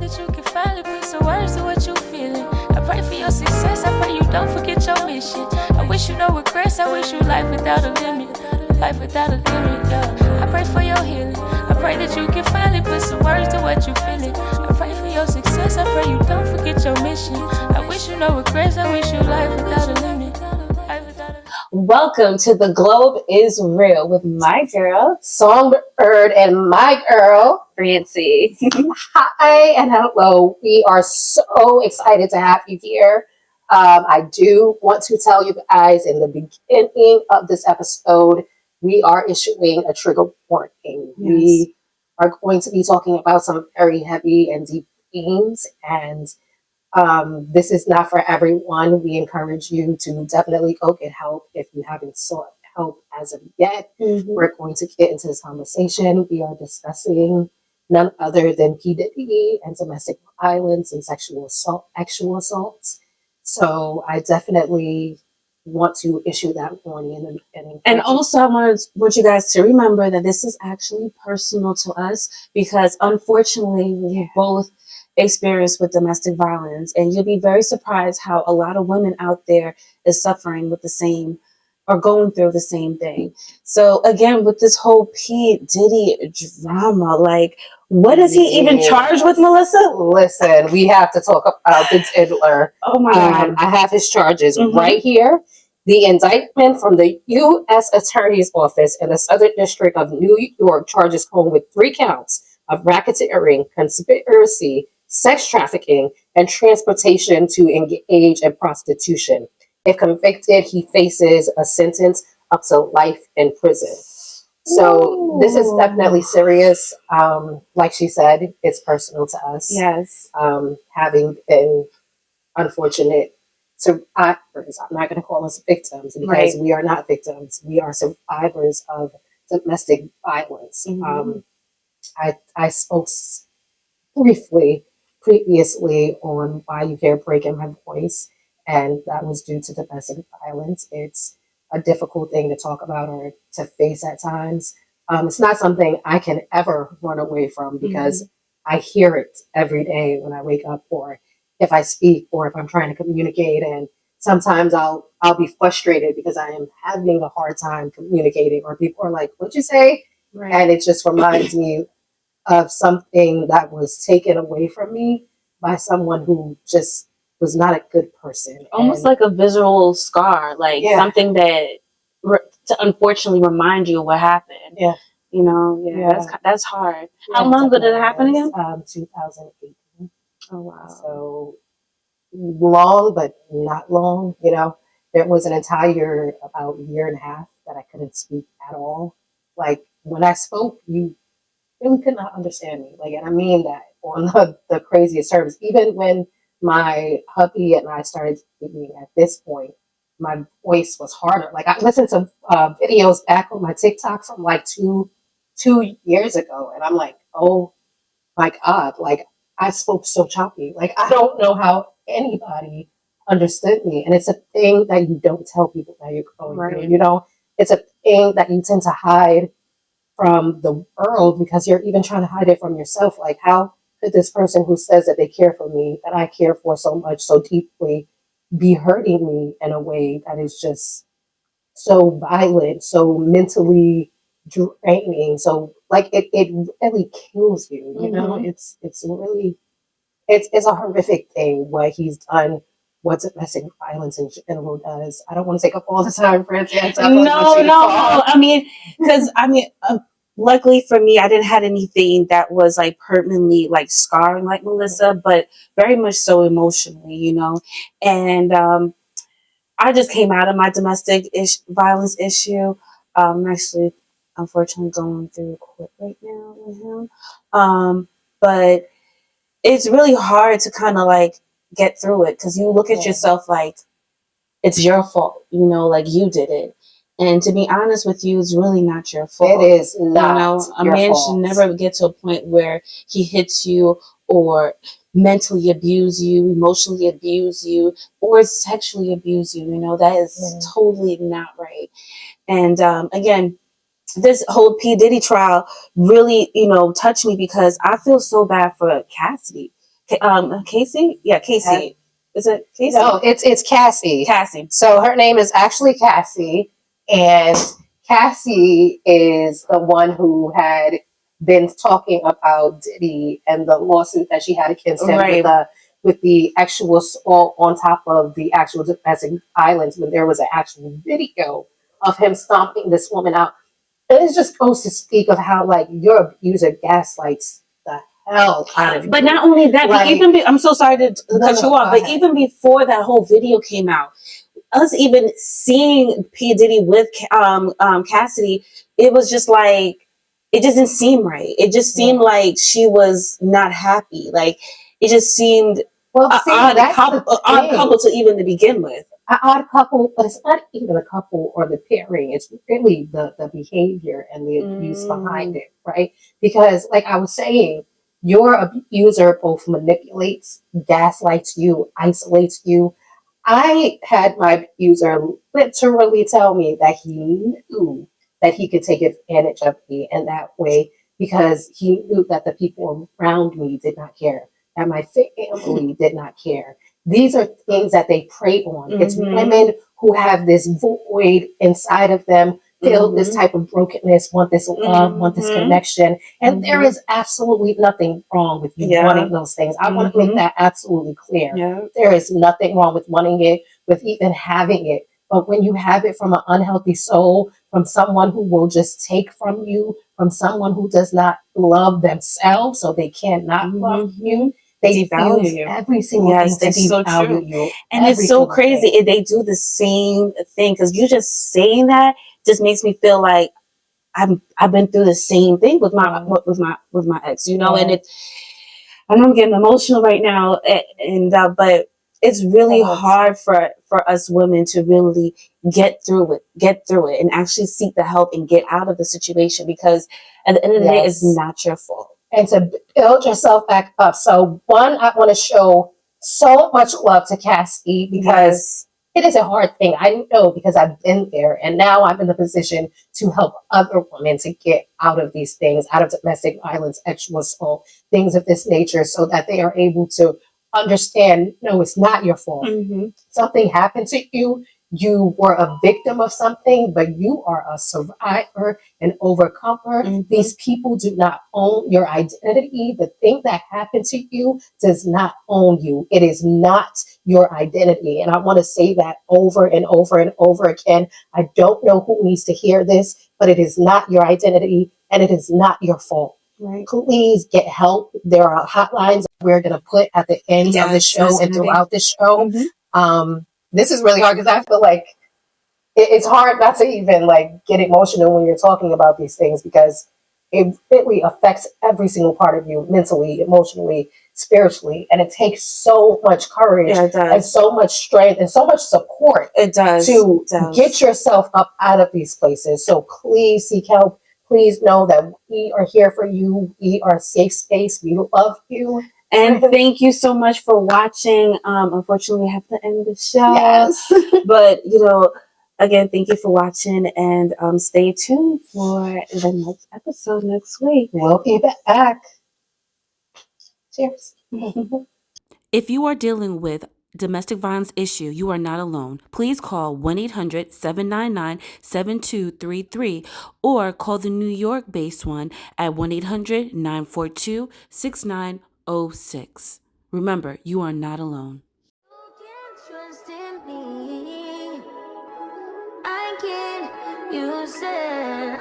that you can finally put some words to what you feeling. I pray for your success, I pray you don't forget your mission. I wish you no regrets, I wish you life without a limit. Life without a limit, yeah. I pray for your healing. I pray that you can finally put some words to what you feeling. I pray for your success, I pray you don't forget your mission. I wish you no regrets, I wish you life without a limit. Life without a limit. Welcome to The Globe is Real with my girl, Songbird, and my girl, Francie. Hi and hello. We are so excited to have you here. I do want to tell you guys in the beginning of this episode, we are issuing a trigger warning. Yes. We are going to be talking about some very heavy and deep themes, and this is not for everyone. We encourage you to definitely go get help if you haven't sought help as of yet. We're going to get into this conversation. We are discussing none other than P. Diddy and domestic violence and sexual assault, actual assaults. So I definitely want to issue that warning in the beginning. And also, I want you guys to remember that this is actually personal to us because unfortunately, we both experienced with domestic violence, and you'll be very surprised how a lot of women out there is suffering with the same or going through the same thing. So again, with this whole P. Diddy drama, like, what is he even charged with, Melissa? Listen, we have to talk about the diddler. Oh my God. I have his charges right here. The indictment from the U.S. Attorney's Office in the Southern District of New York charges Cohen with 3 counts of racketeering, conspiracy, sex trafficking, and transportation to engage in prostitution. If convicted, he faces a sentence up to life in prison. So this is definitely serious. Like she said, it's personal to us. Yes. Having been unfortunate survivors. I'm not going to call us victims because we are not victims. We are survivors of domestic violence. I spoke briefly previously on why you hear break in my voice, and that was due to domestic violence. It's a difficult thing to talk about or to face at times. It's not something I can ever run away from because I hear it every day when I wake up, or if I speak, or if I'm trying to communicate. And sometimes I'll be frustrated because I am having a hard time communicating, or people are like, "What'd you say?" And it just reminds me of something that was taken away from me by someone who just was not a good person. Almost like a visual scar, like something that to unfortunately remind you of what happened. Yeah. You know, that's hard. How long ago did it happen again? 2018. Oh, wow. So long, but not long. You know, there was an entire about year and a half that I couldn't speak at all. Like when I spoke, you really could not understand me. Like, and I mean that on the craziest terms. Even when my hubby and I started speaking at this point, my voice was harder. Like I listened to videos back on my TikTok from like two years ago, and I'm like, oh my God, like I spoke so choppy. Like I don't know how anybody understood me. And it's a thing that you don't tell people that you're going through. You know, it's a thing that you tend to hide from the world because you're even trying to hide it from yourself. Like, how could this person who says that they care for me, that I care for so much, so deeply, be hurting me in a way that is just so violent, so mentally draining? So like it really kills you, you know? It's really it's a horrific thing what he's done, what domestic violence in general does. I don't want to take up all the time, Francie. Luckily for me, I didn't have anything that was like permanently like scarring like Melissa, but very much so emotionally, you know. And I just came out of my domestic violence issue. I'm actually, unfortunately, going through court right now with him. But it's really hard to kind of like get through it because you look at yourself like it's your fault, you know, like you did it. And to be honest with you, it's really not your fault. It is not. You know, a man should never get to a point where he hits you or mentally abuse you, emotionally abuse you, or sexually abuse you. You know, that is totally not right. And again, this whole P. Diddy trial really, you know, touched me because I feel so bad for Cassidy. Casey? Yeah, Casey. Is it Casey? No, it's Cassie. Cassie. So her name is actually Cassie, and Cassie is the one who had been talking about Diddy and the lawsuit that she had against him Right. with the actual assault on top of the actual domestic violence when there was an actual video of him stomping this woman out. And it just goes to speak of how like your abuser gaslights the hell out of you. But not only that, Like- but even I'm so sorry to cut you off, go but ahead. even before that whole video came out, us even seeing P Diddy with Cassidy, it was just like it just didn't seem right. It just seemed like she was not happy. Like it just seemed Well, an see, odd that's couple, the odd thing. couple to even to begin with. An odd couple, but it's not even a couple or the pairing. It's really the behavior and the abuse behind it, right? Because, like I was saying, your abuser both manipulates, gaslights you, isolates you. I had my abuser literally tell me that he knew that he could take advantage of me in that way because he knew that the people around me did not care, that my family did not care. These are things that they prey on. It's Mhm. women who have this void inside of them, feel this Mhm. type of brokenness, want this love, want this Mhm. connection. And there Mhm. is absolutely nothing wrong with you Yeah. wanting those things. I want to make Mhm. that absolutely clear. Yeah. There is nothing wrong with wanting it, with even having it. But when you have it from an unhealthy soul, from someone who will just take from you, from someone who does not love themselves, so they cannot love Mhm. you, they Devalue use you. every single Yes, thing to it's so devalue true. you. And Every it's so single crazy. thing. They do the same thing because you just saying that just makes me feel like I've been through the same thing with my Yeah. with my ex, you know. And Yeah. it's I know I'm getting emotional right now, but it's really Yes. hard for us women to really get through it, and actually seek the help and get out of the situation because at the end of the day, it's Yes. not your fault. And to build yourself back up. So one, I want to show so much love to Cassie because it is a hard thing. I know because I've been there and now I'm in the position to help other women to get out of these things, out of domestic violence, sexual assault, things of this nature, so that they are able to understand, no, it's not your fault. Mm-hmm. Something happened to you. You were a victim of something, but you are a survivor, an overcomer. Mhm. These people do not own your identity. The thing that happened to you does not own you. It is not your identity. And I want to say that over and over and over again. I don't know who needs to hear this, but it is not your identity and it is not your fault. Right. Please get help. There are hotlines we're going to put at the end of the Yes, show there's and gonna be. throughout the show. Mhm. This is really hard because I feel like it's hard not to even like get emotional when you're talking about these things because it really affects every single part of you mentally, emotionally, spiritually, and it takes so much courage Yeah, it and does. so much strength and so much support It does. to It does. get yourself up out of these places. So please seek help. Please know that we are here for you. We are a safe space. We love you. And thank you so much for watching. Unfortunately, we have to end the show. Yes. But, again, thank you for watching and stay tuned for the next episode next week. We'll be back. Cheers. If you are dealing with domestic violence issue, you are not alone. Please call 1-800-799-7233 or call the New York-based one at 1-800-942-6906. Remember, you are not alone. You can trust in me. I can. You said